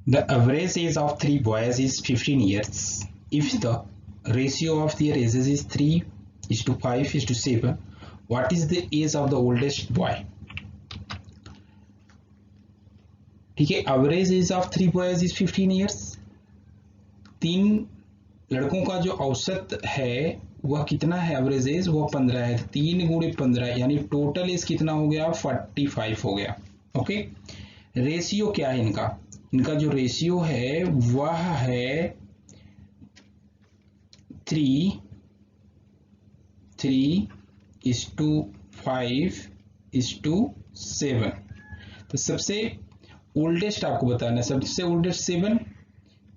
The average age of 3 boys is 15 years. If the ratio of their ages is 3:5:7, what is the age of the oldest boy? ठीक है, average age of 3 boys is 15 years. 3 लड़कों का जो औसत है वह कितना है, एवरेज एज वह 15 है। 3 × 15 यानी टोटल एज कितना हो गया, 45 हो गया। ओके, रेशियो क्या है इनका, इनका जो रेशियो है वह है 3:5:7। तो सबसे ओल्डेस्ट आपको बताना है, सबसे ओल्डेस्ट 7,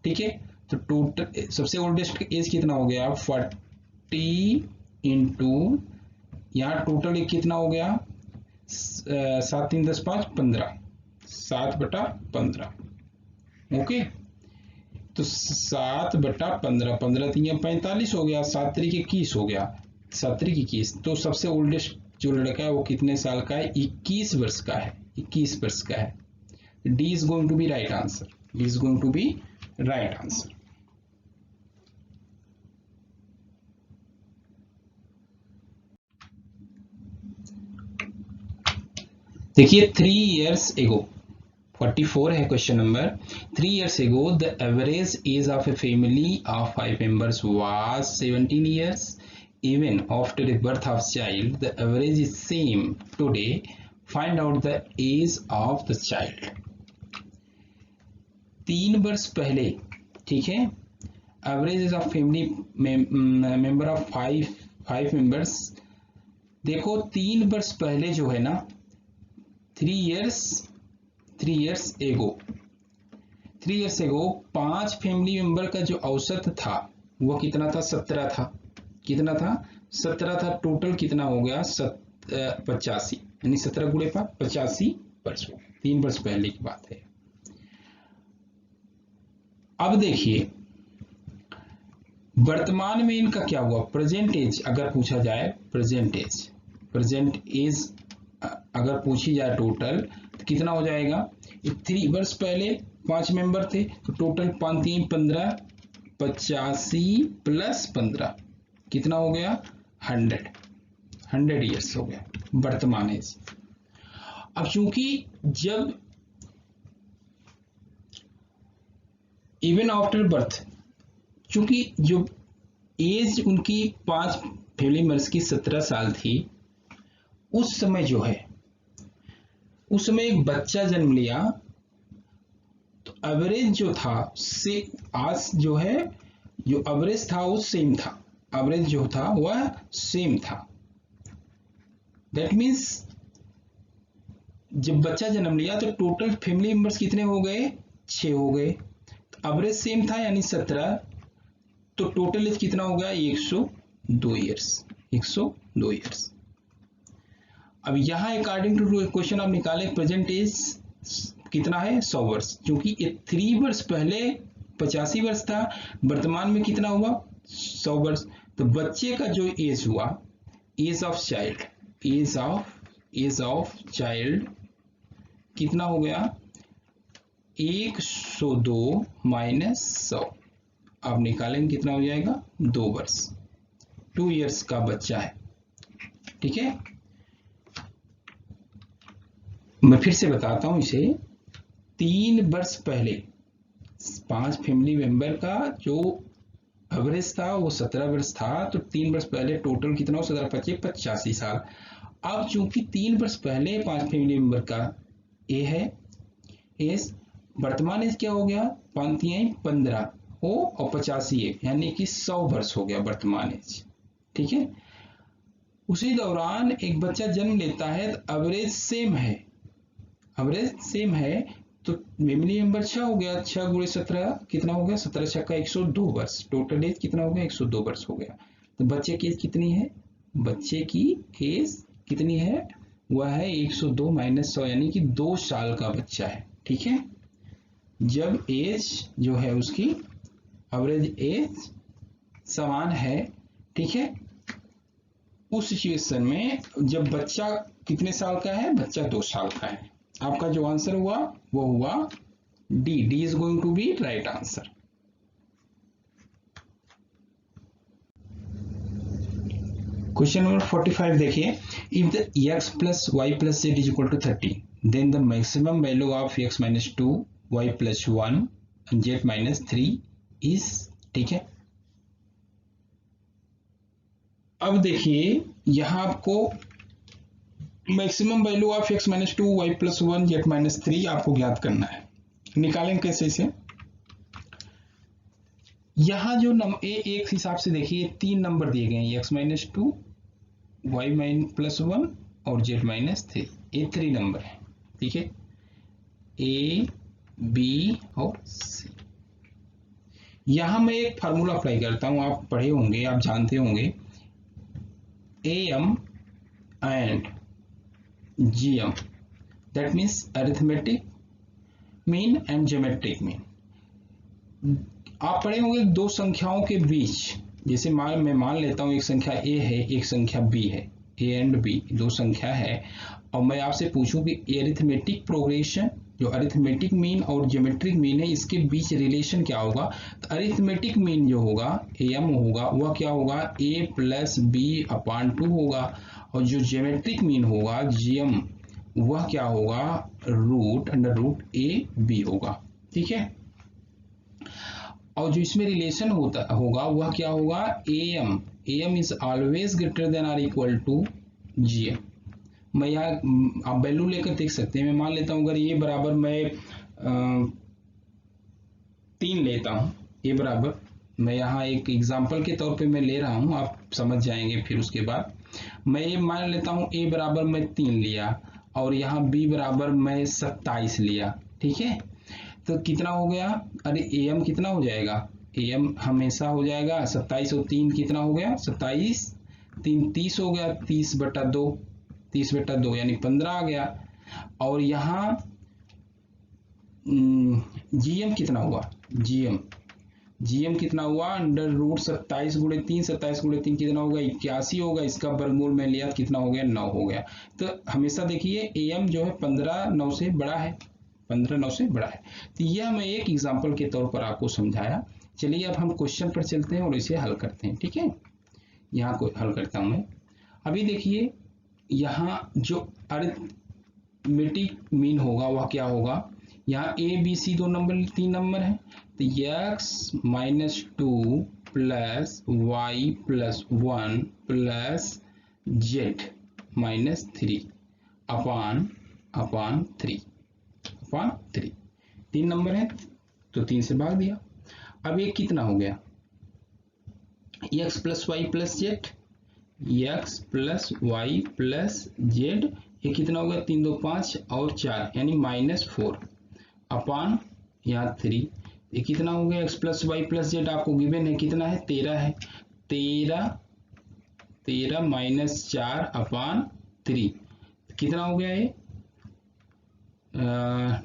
ठीक है। तो टोटल सबसे ओल्डेस्ट एज कितना हो गया, 40 इंटू यहाँ टोटल एक कितना हो गया, 7 3 10 5 15, 7/15। ओके, तो 7/15, 15 3 45 हो गया, 7 3 21 हो गया, 7 3 21। तो सबसे ओल्डेस्ट जो लड़का है वो कितने साल का है, 21 वर्ष का है, 21 वर्ष का है। D is going to be right answer, D is going to be right answer. देखिए 3 years ago, 44 है question number. 3 years ago the average age of a family of 5 members was 17 years. Even after the birth of child, the average is same today. Find out the age of the child. 3 वर्ष पहले, ठीक है, average age of family member of 5 members. देखो 3 वर्ष पहले जो है ना, 3 years एगो 5 फैमिली मेंबर का जो औसत था वो कितना था, 17 था। कितना था, 17 था। टोटल कितना हो गया, 85, यानी 17 × 5 85 वर्ष हो। 3 वर्ष पहले की बात है। अब देखिए वर्तमान में इनका क्या हुआ, प्रेजेंट एज अगर पूछा जाए, प्रेजेंट एज अगर पूछी जाए टोटल तो कितना हो जाएगा। 3 वर्ष पहले 5 मेंबर थे तो टोटल 5 3 15, 85 + 15 कितना हो गया, 100 ईयर्स हो गया वर्तमान एज। अब चूंकि जब इवन आफ्टर बर्थ, चूंकि जो एज उनकी 5 फैमिली मेंबर्स की 17 साल थी, उस समय जो है, उस समय एक बच्चा जन्म लिया तो एवरेज जो था से आज जो है, जो एवरेज था वो सेम था, एवरेज जो था वह सेम था। दैट मीन्स जब बच्चा जन्म लिया तो टोटल फैमिली मेंबर्स कितने हो गए, 6 हो गए। एवरेज सेम था यानी 17, तो टोटल एज कितना हो गया, 102 ईयर्स, 102 ईयर्स। अब यहाँ अकॉर्डिंग टू क्वेश्चन आप निकाले प्रेजेंट एज कितना है, 100 वर्ष। क्योंकि ये 3 वर्ष पहले 85 वर्ष था, वर्तमान में कितना हुआ, 100 वर्ष। तो बच्चे का जो एज हुआ, एज ऑफ चाइल्ड कितना हो गया, 102 - 100। आप निकालेंगे कितना हो जाएगा, 2 वर्ष, 2 ईयर्स का बच्चा है। ठीक है, मैं फिर से बताता हूं इसे। 3 वर्ष पहले 5 फैमिली मेंबर का जो एवरेज था वो 17 वर्ष था, तो 3 वर्ष पहले टोटल कितना हो, 17 25 85 साल। अब चूंकि 3 वर्ष पहले 5 फैमिली मेंबर का ए है एज, वर्तमान एज क्या हो गया, 5 3 15 हो और 85 यानी कि 100 वर्ष हो गया वर्तमान एज। ठीक है, उसी दौरान एक बच्चा जन्म लेता है तो एवरेज सेम है, तो फैमिली मेंबर 6 हो गया, 6 × 17 कितना हो गया, 17 6 का 102 वर्ष। टोटल एज कितना हो गया, 102 वर्ष हो गया। तो बच्चे की एज कितनी है, बच्चे की एज कितनी है, वह है 102 - 100 यानी कि 2 साल का बच्चा है। ठीक है, जब एज जो है उसकी एवरेज एज समान है, ठीक है, उस सिचुएशन में जब बच्चा कितने साल का है, बच्चा 2 साल का है। आपका जो आंसर हुआ वो हुआ D is going to be right answer. Question number 45 देखिए, if the x plus y plus z is equal to 30, then the maximum value of x minus 2, y plus 1 and z minus 3 is, ठीक है। अब देखिए यहां आपको maximum value of x minus 2, y plus 1, z minus 3 आपको ज्ञात करना है। निकालें कैसे इसे? यहां जो एक हिसाब से देखिए 3 नंबर दिए गए हैं, x minus 2, y minus plus 1 और z माइनस 3, ये 3 नंबर है, ठीक है, a b और c। यहां मैं एक फार्मूला अप्लाई करता हूं, आप पढ़े होंगे, आप जानते होंगे, am and gm, that means arithmetic mean and geometric mean। आप पढ़े होंगे दो संख्याओं के बीच, जैसे मैं मान लेता हूं एक संख्या a है, एक संख्या b है, a एंड b दो संख्या है, और मैं आपसे पूछूं कि अरिथमेटिक प्रोग्रेशन, जो अरिथमेटिक मीन और ज्योमेट्रिक मीन है, इसके बीच रिलेशन क्या होगा? तो अरिथमेटिक मीन जो होगा am होगा, वह क्या होगा? a प्लस b अपान 2 होगा, और जो ज्योमेट्रिक मीन होगा gm, वह क्या होगा? Root under root a b होगा, ठीक है। और जो इसमें रिलेशन होगा वह क्या होगा? am is always greater than or equal to gm। मैं यहाँ आप वैल्यू लेकर देख सकते हैं, मैं मान लेता हूं अगर ये बराबर मैं 3 लेता हूं, ये बराबर, मैं यहाँ एक एग्जांपल के तौर पे मैं ले रहा हूं, आप समझ जाएंगे। फिर उसके बाद मैं ये मान लेता हूं a बराबर मैं 3 लिया, और यहाँ b बराबर मैं 27 लिया, ठीक है। तो कितना हो गया? अरे am कितना हो जाएगा? am हमेशा हो जाएगा 27 और 3 कितना हो गया? 27 3 30 हो गया, 30/2 यानी 15 आ गया। और यहाँ gm कितना हुआ? gm कितना हुआ? अंडर रूट 27 गुणे 3, 27 गुणे 3 कितना होगा? 81 होगा। इसका वर्गमूल में लिया कितना हो गया? 9 हो गया। तो हमेशा देखिए am जो है 15 9 से बड़ा है, 15 9 से बड़ा है। तो यह मैं एक एग्जांपल के तौर पर आपको समझाया। चलिए अब हम क्वेश्चन पर चलते हैं और इसे हल करते हैं, ठीक है। यहाँ को हल करता हूं मैं। अभी देखिए यहाँ जो अरिथमेटिक मीन होगा वह क्या होगा? यहाँ a b c 3 नंबर है, तो x minus 2 plus y plus 1 plus z minus 3 upon 3 3 number है, तो 3 से भाग दिया। अब ये कितना हो गया? x plus y plus z, x plus y plus z, ये कितना होगा? 3 2 5 और 4 यानी -4 अपान यहाँ 3, ये कितना हो गया? x plus y plus z आपको गिवन है, कितना है? 13 है, 13 माइनस 4 अपान 3 कितना हो गया? ये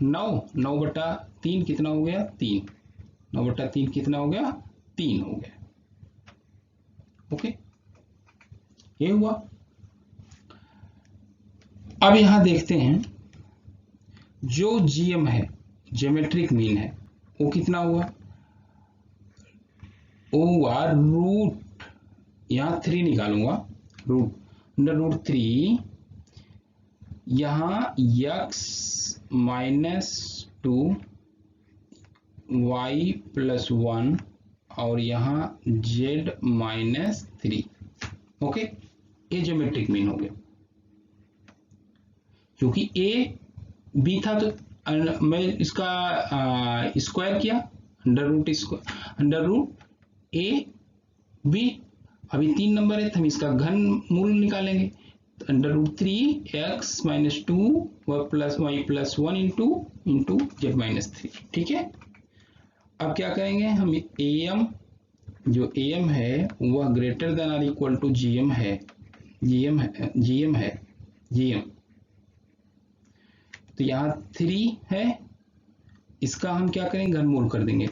9/3 कितना हो गया? 3। 9/3 कितना हो गया? 3 हो गया। ओके, ये हुआ। अब यहां देखते हैं जो जीएम है, ज्योमेट्रिक मीन है, वो कितना हुआ? वो हुआ रूट, यहां 3 निकालूंगा, रूट अंडर रूट 3, यहां x माइनस 2 y प्लस 1 और यहाँ z माइनस 3। ओके, ये ज्योमेट्रिक मीन हो गया। क्योंकि a b था तो मैं इसका स्क्वायर किया, अंडर रूट a b। अभी 3 नंबर है तो हम इसका घन मूल निकालेंगे, तो under root 3 x minus 2 y plus 1 into z minus 3, ठीक है। अब क्या करेंगे हम? am, जो am है वह greater than or equal to gm है, gm। तो यहाँ 3 है, इसका हम क्या करेंगे? घनमूल कर देंगे।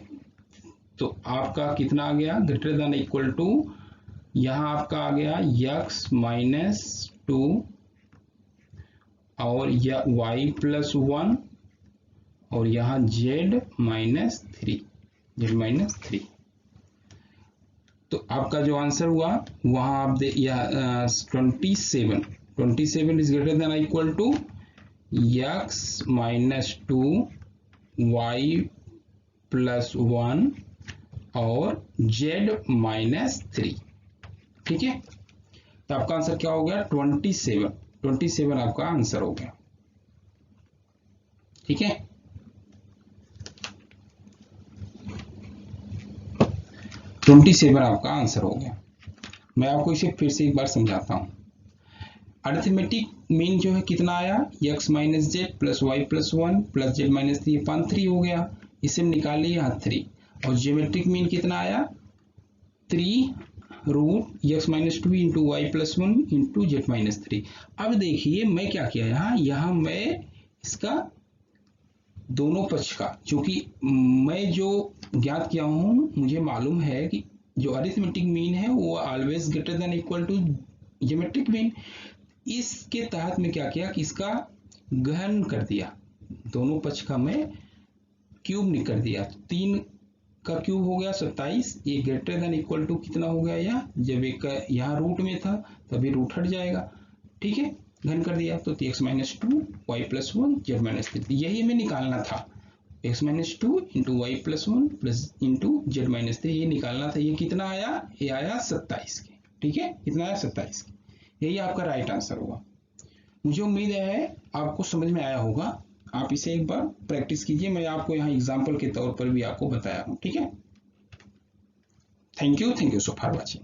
तो आपका कितना आ गया? ग्रेटर देन इक्वल टू, यहाँ आपका आ गया x माइनस 2 और y प्लस 1 और यहाँ z माइनस थ्री, तो आपका जो आंसर हुआ वहां आप 27 is greater than equal to x minus 2 y plus 1 और z माइनस 3। ठीक है, तो आपका आंसर क्या हो गया 27 आपका आंसर हो गया। ठीक है, ट्वेंटी सेवन आपका आंसर हो गया। मैं आपको इसे फिर से एक बार समझाता हूं। अरिथमेटिक मीन जो है कितना आया, x minus z plus y plus 1 plus z minus 3 upon 3 हो गया, इसे निकालिए यहाँ 3। और ज्योमेट्रिक मीन कितना आया 3 root x minus 2 into y plus 1 into z minus 3। अब देखिए मैं क्या किया यहाँ मैं इसका दोनों पक्ष का, क्योंकि मैं जो ज्ञात किया हूं मुझे मालूम है कि जो अरिथमेटिक मीन है वो always greater than equal to geometric mean. इसके तहत में क्या किया कि इसका गहन कर दिया, दोनों पक्ष का मैं क्यूब निकल दिया। 3 का क्यूब हो गया 27, ये ग्रेटर देन इक्वल टू कितना हो गया यहाँ, जब एक यहाँ रूट में था तभी रूट हट जाएगा। ठीक है, घन कर दिया तो x minus 2 y plus 1 z minus 3, यही हमें निकालना था। x minus 2 into y plus 1 plus into z minus 3 ये निकालना था। ये कितना आया, ये आया 27 के। ठीक है, कितना आया 27 के, यही आपका राइट आंसर होगा। मुझे उम्मीद है आपको समझ में आया होगा। आप इसे एक बार प्रैक्टिस कीजिए, मैं आपको यहाँ एग्जाम्पल के तौर पर भी आपको बताया हूँ। ठीक है, thank you so for watching.